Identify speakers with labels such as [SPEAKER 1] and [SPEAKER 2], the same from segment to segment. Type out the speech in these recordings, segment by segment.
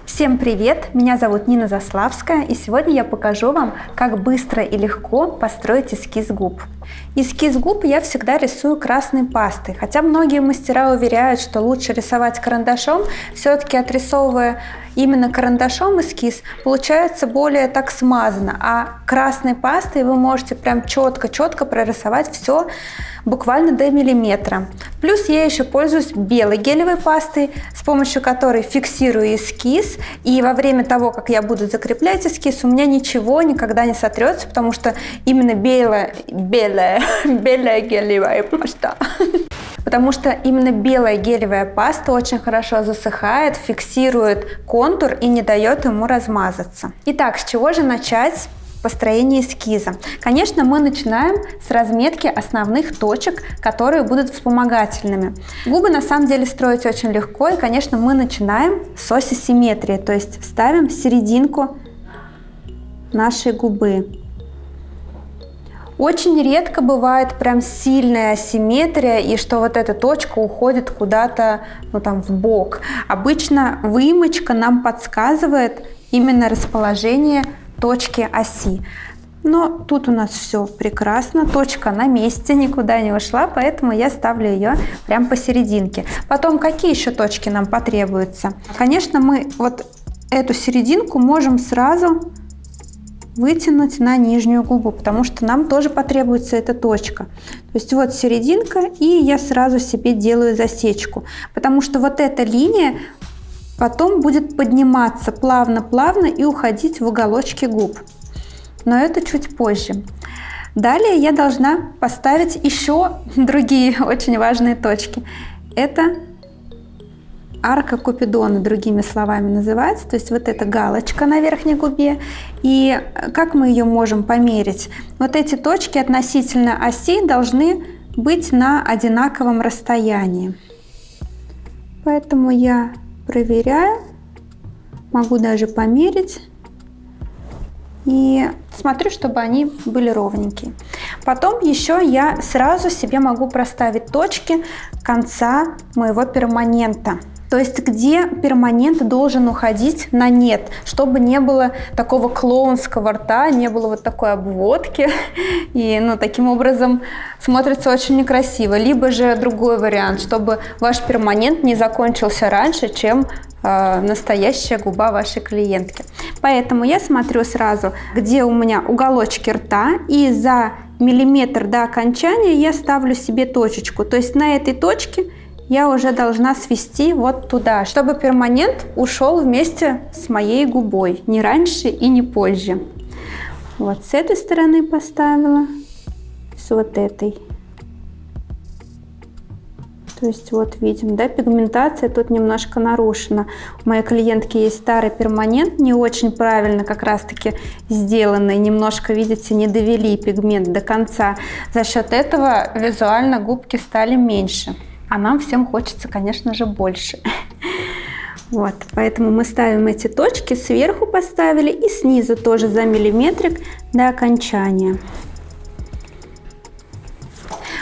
[SPEAKER 1] Всем привет! Меня зовут Нина Заславская, и сегодня я покажу вам, как быстро и легко построить эскиз губ. Эскиз губ я всегда рисую красной пастой, хотя многие мастера уверяют, что лучше рисовать карандашом, все-таки отрисовывая именно карандашом эскиз, получается более так смазано, а красной пастой вы можете прям четко прорисовать все буквально до миллиметра. Плюс я еще пользуюсь белой гелевой пастой, с помощью которой фиксирую эскиз, и во время того, как я буду закреплять эскиз, у меня ничего никогда не сотрется, потому что именно белая гелевая паста. Потому что именно белая гелевая паста очень хорошо засыхает, фиксирует контур и не дает ему размазаться. Итак, с чего же начать построение эскиза? Конечно, мы начинаем с разметки основных точек, которые будут вспомогательными. Губы на самом деле строить очень легко, и, конечно, мы начинаем с оси симметрии, то есть ставим серединку нашей губы. Очень редко бывает прям сильная асимметрия, и что вот эта точка уходит куда-то, в бок. Обычно вымочка нам подсказывает именно расположение точки оси. Но тут у нас все прекрасно, точка на месте, никуда не ушла, поэтому я ставлю ее прям посерединке. Потом, какие еще точки нам потребуются? Конечно, мы вот эту серединку можем сразу вытянуть на нижнюю губу, потому что нам тоже потребуется эта точка. То есть вот серединка, и я сразу себе делаю засечку, потому что вот эта линия потом будет подниматься плавно и уходить в уголочки губ. Но это чуть позже. Далее я должна поставить еще другие очень важные точки. Это арка Купидона, другими словами называется, то есть вот эта галочка на верхней губе. И как мы ее можем померить? Вот эти точки относительно оси должны быть на одинаковом расстоянии. Поэтому я проверяю, могу даже померить и смотрю, чтобы они были ровненькие. Потом еще я сразу себе могу проставить точки конца моего перманента. То есть где перманент должен уходить на нет, чтобы не было такого клоунского рта, не было вот такой обводки, и таким образом смотрится очень некрасиво. Либо же другой вариант, чтобы ваш перманент не закончился раньше, чем настоящая губа вашей клиентки. Поэтому я смотрю сразу, где у меня уголочки рта, и за миллиметр до окончания я ставлю себе точечку. То есть на этой точке я уже должна свести вот туда, чтобы перманент ушел вместе с моей губой, не раньше и не позже. Вот с этой стороны поставила, с вот этой. То есть вот видим, да, пигментация тут немножко нарушена. У моей клиентки есть старый перманент, не очень правильно как раз-таки сделанный. Немножко, видите, не довели пигмент до конца. За счет этого визуально губки стали меньше. А нам всем хочется, конечно же, больше. Вот, поэтому мы ставим эти точки, сверху поставили и снизу тоже за миллиметрик до окончания.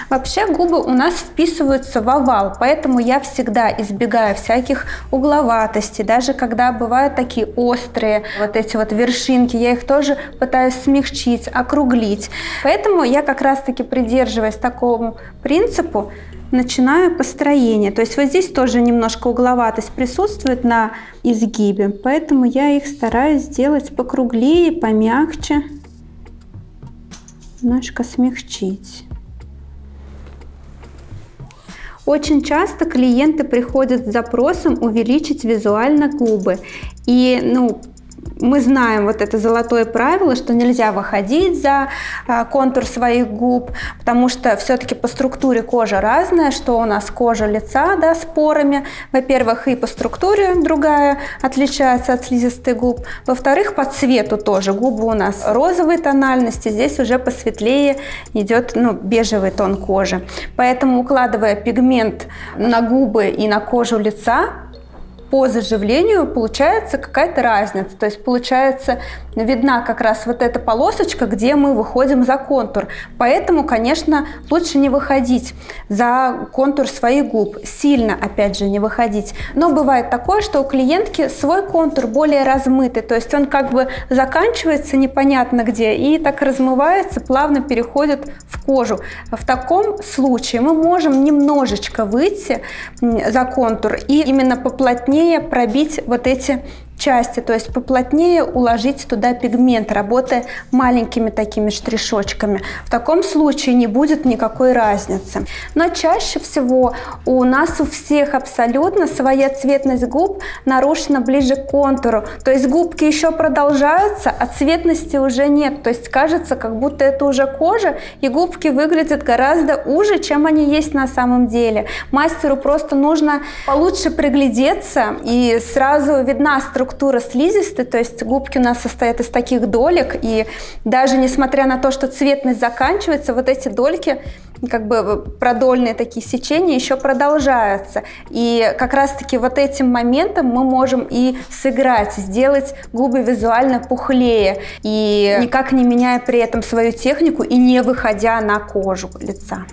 [SPEAKER 1] Вообще губы у нас вписываются в овал, поэтому я всегда избегаю всяких угловатостей. Даже когда бывают такие острые вот эти вот вершинки, я их тоже пытаюсь смягчить, округлить. Поэтому я как раз-таки, придерживаясь такому принципу, начинаю построение. То есть вот здесь тоже немножко угловатость присутствует на изгибе, поэтому я их стараюсь сделать покруглее, помягче, немножко смягчить. Очень часто клиенты приходят с запросом увеличить визуально губы. И мы знаем вот это золотое правило, что нельзя выходить за контур своих губ, потому что все-таки по структуре кожа разная, что у нас кожа лица, да, с порами, во-первых, и по структуре другая отличается от слизистой губ, во-вторых, по цвету тоже. Губы у нас розовой тональности, здесь уже посветлее идет бежевый тон кожи. Поэтому, укладывая пигмент на губы и на кожу лица, по заживлению получается какая-то разница. То есть получается видна как раз вот эта полосочка, где мы выходим за контур. Поэтому, конечно, лучше не выходить за контур своих губ. Сильно, опять же, не выходить. Но бывает такое, что у клиентки свой контур более размытый. То есть он как бы заканчивается непонятно где и так размывается, плавно переходит в кожу. В таком случае мы можем немножечко выйти за контур и именно поплотнее пробить вот эти части, то есть поплотнее уложить туда пигмент, работая маленькими такими штришочками. В таком случае не будет никакой разницы. Но чаще всего у нас у всех абсолютно своя цветность губ нарушена ближе к контуру. То есть губки еще продолжаются, а цветности уже нет. То есть кажется, как будто это уже кожа, и губки выглядят гораздо уже, чем они есть на самом деле. Мастеру просто нужно получше приглядеться, и сразу видна структура слизистой, то есть губки у нас состоят из таких долек, и даже несмотря на то, что цветность заканчивается, вот эти дольки, как бы продольные такие сечения, еще продолжаются. И как раз-таки вот этим моментом мы можем и сыграть, сделать губы визуально пухлее, и никак не меняя при этом свою технику и не выходя на кожу лица.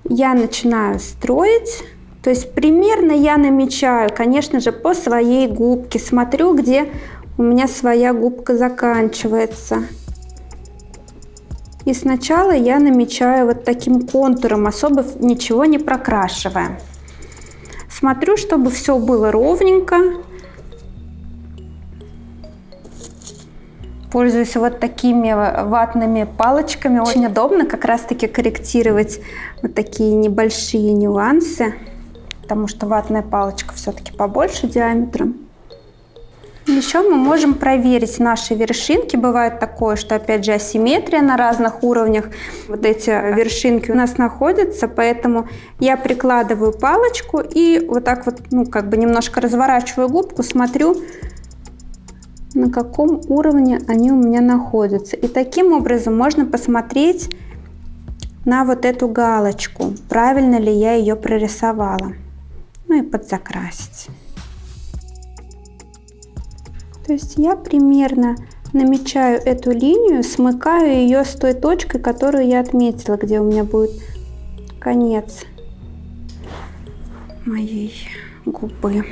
[SPEAKER 1] Я начинаю строить. То есть примерно я намечаю, конечно же, по своей губке. Смотрю, где у меня своя губка заканчивается. И сначала я намечаю вот таким контуром, особо ничего не прокрашивая. Смотрю, чтобы все было ровненько. Пользуюсь вот такими ватными палочками. Очень удобно как раз-таки корректировать вот такие небольшие нюансы, потому что ватная палочка все-таки побольше диаметром. Еще мы можем проверить наши вершинки. Бывает такое, что опять же асимметрия на разных уровнях. Вот эти вершинки у нас находятся, поэтому я прикладываю палочку и вот так вот, ну, как бы немножко разворачиваю губку, смотрю, на каком уровне они у меня находятся. И таким образом можно посмотреть на вот эту галочку, правильно ли я ее прорисовала. Ну и подзакрасить. То есть я примерно намечаю эту линию, смыкаю ее с той точкой, которую я отметила, где у меня будет конец моей губы.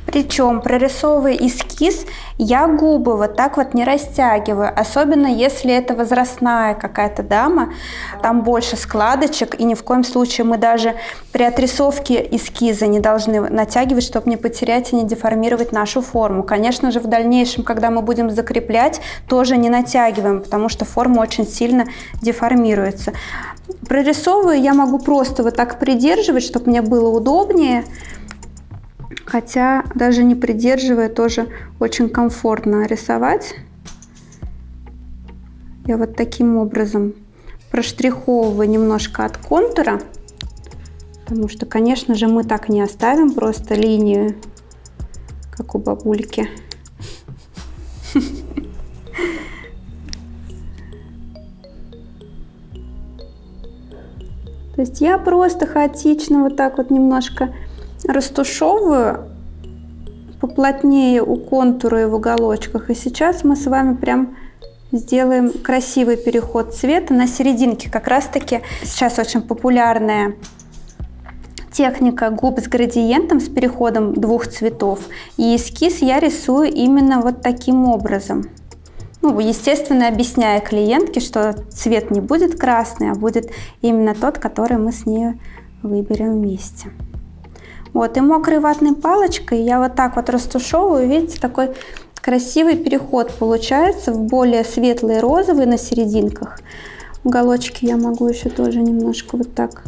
[SPEAKER 1] Причем, прорисовывая эскиз, я губы вот так вот не растягиваю, особенно если это возрастная какая-то дама, там больше складочек, и ни в коем случае мы даже при отрисовке эскиза не должны натягивать, чтобы не потерять и не деформировать нашу форму. Конечно же, в дальнейшем, когда мы будем закреплять, тоже не натягиваем, потому что форма очень сильно деформируется. Прорисовывая, я могу просто вот так придерживать, чтобы мне было удобнее. Хотя даже не придерживая, тоже очень комфортно рисовать. Я вот таким образом проштриховываю немножко от контура, потому что, конечно же, мы так не оставим просто линию, как у бабульки. То есть я просто хаотично вот так вот немножко растушевываю поплотнее у контура и в уголочках. И сейчас мы с вами прям сделаем красивый переход цвета на серединке. Как раз таки сейчас очень популярная техника губ с градиентом, с переходом двух цветов. И эскиз я рисую именно вот таким образом. Ну, естественно, объясняя клиентке, что цвет не будет красный, а будет именно тот, который мы с ней выберем вместе. Вот, и мокрой ватной палочкой я вот так вот растушевываю, видите, такой красивый переход получается в более светлый розовый на серединках. Уголочки я могу еще тоже немножко вот так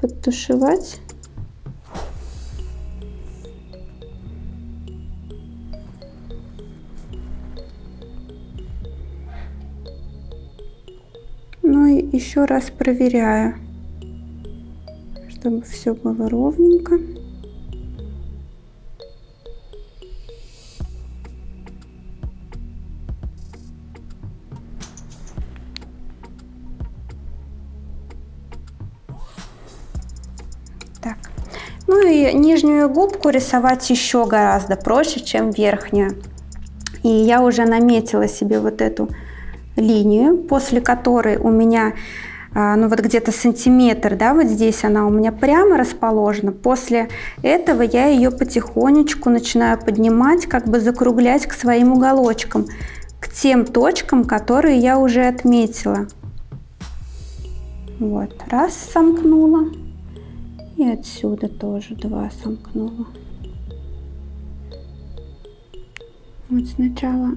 [SPEAKER 1] подтушевать. Ну и еще раз проверяю, чтобы все было ровненько. Так, ну и И нижнюю губку рисовать еще гораздо проще, чем верхнюю. И я уже наметила себе вот эту линию, после которой у меня, ну вот где-то сантиметр, да, вот здесь она у меня прямо расположена. После этого я ее потихонечку начинаю поднимать, как бы закруглять к своим уголочкам, к тем точкам, которые я уже отметила. Вот, раз сомкнула, и отсюда тоже 2 сомкнула. Вот сначала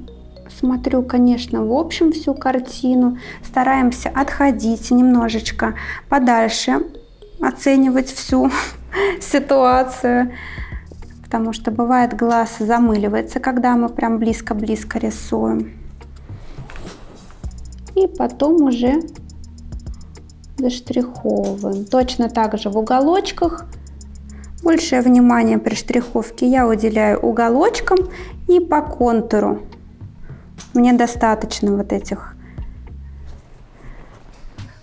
[SPEAKER 1] смотрю, конечно, в общем всю картину, стараемся отходить немножечко подальше, оценивать всю ситуацию, потому что бывает глаз замыливается, когда мы прям близко-близко рисуем. И потом уже заштриховываем. Точно так же в уголочках. Большее внимание при штриховке я уделяю уголочкам и по контуру. Мне достаточно вот этих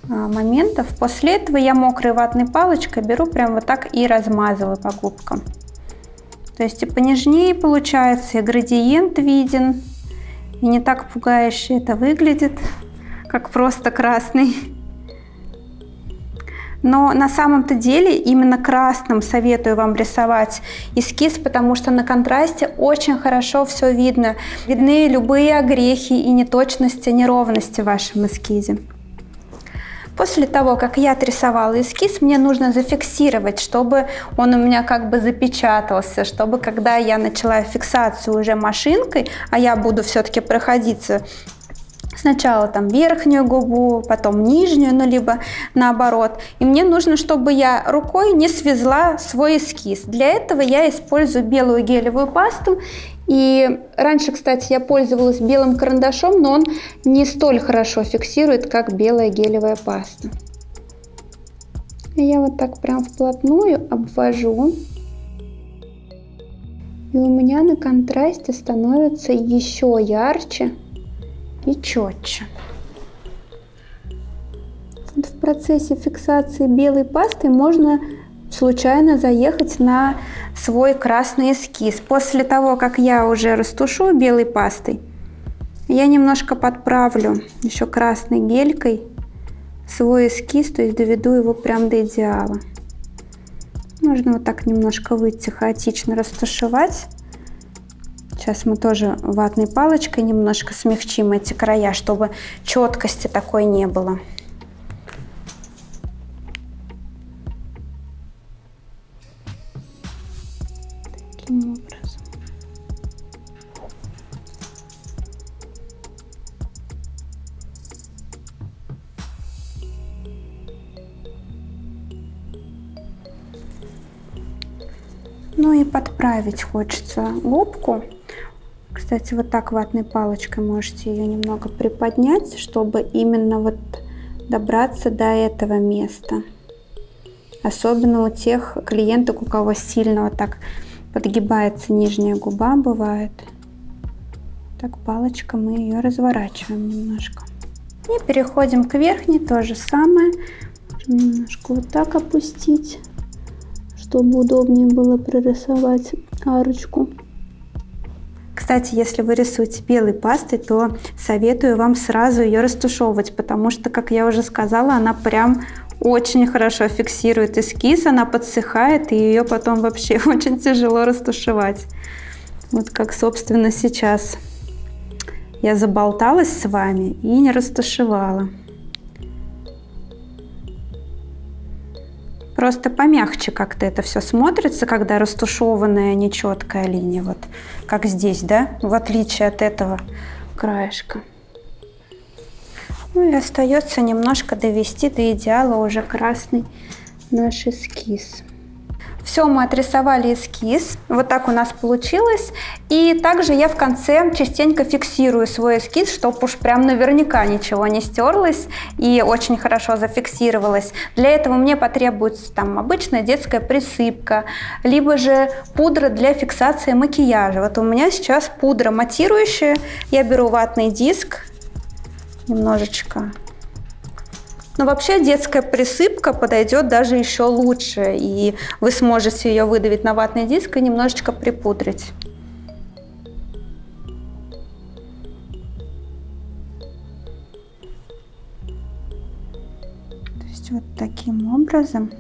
[SPEAKER 1] моментов. После этого я мокрой ватной палочкой беру прям вот так и размазываю по губкам. То есть и понежнее получается, и градиент виден, и не так пугающе это выглядит, как просто красный. Но на самом-то деле именно красным советую вам рисовать эскиз, потому что на контрасте очень хорошо все видно. Видны любые огрехи и неточности, неровности в вашем эскизе. После того, как я отрисовала эскиз, мне нужно зафиксировать, чтобы он у меня как бы запечатался, чтобы когда я начала фиксацию уже машинкой, а я буду все-таки проходиться сначала там верхнюю губу, потом нижнюю, ну либо наоборот. И мне нужно, чтобы я рукой не свезла свой эскиз. Для этого я использую белую гелевую пасту. И раньше, кстати, я пользовалась белым карандашом, но он не столь хорошо фиксирует, как белая гелевая паста. И я вот так прям вплотную обвожу. И у меня на контрасте становится еще ярче и четче. В процессе фиксации белой пастой можно случайно заехать на свой красный эскиз. После того, как я уже растушую белой пастой, я немножко подправлю еще красной гелькой свой эскиз, то есть доведу его прям до идеала. Можно вот так немножко выйти, хаотично растушевать. Сейчас мы тоже ватной палочкой немножко смягчим эти края, чтобы четкости такой не было. Таким образом. Ну и подправить хочется губку. Кстати, вот так ватной палочкой можете ее немного приподнять, чтобы именно вот добраться до этого места. Особенно у тех клиенток, у кого сильно вот так подгибается нижняя губа, бывает. Так, палочкой мы ее разворачиваем немножко. И переходим к верхней, то же самое. Можем немножко вот так опустить, чтобы удобнее было прорисовать арочку. Кстати, если вы рисуете белой пастой, то советую вам сразу ее растушевывать, потому что, как я уже сказала, она прям очень хорошо фиксирует эскиз, она подсыхает, и ее потом вообще очень тяжело растушевать. Вот как, собственно, сейчас я заболталась с вами и не растушевала. Просто помягче как-то это все смотрится, когда растушеванная нечеткая линия, вот как здесь, да, в отличие от этого краешка. Ну и остается немножко довести до идеала уже красный наш эскиз. Все, мы отрисовали эскиз, вот так у нас получилось. И также я в конце частенько фиксирую свой эскиз, чтобы уж прям наверняка ничего не стерлось и очень хорошо зафиксировалось. Для этого мне потребуется там обычная детская присыпка, либо же пудра для фиксации макияжа. Вот у меня сейчас пудра матирующая, я беру ватный диск, немножечко Но вообще детская присыпка подойдет даже еще лучше, и вы сможете ее выдавить на ватный диск и немножечко припудрить. То есть вот таким образом.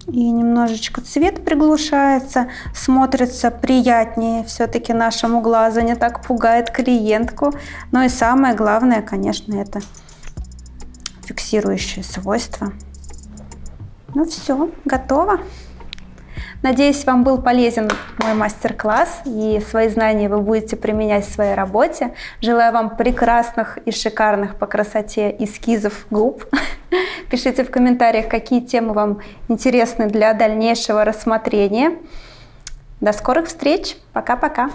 [SPEAKER 1] И немножечко цвет приглушается, смотрится приятнее все-таки нашему глазу, не так пугает клиентку. Ну и самое главное, конечно, это фиксирующие свойства. Ну все, готово. Надеюсь, вам был полезен мой мастер-класс, и свои знания вы будете применять в своей работе. Желаю вам прекрасных и шикарных по красоте эскизов губ. Пишите в комментариях, какие темы вам интересны для дальнейшего рассмотрения. До скорых встреч. Пока-пока.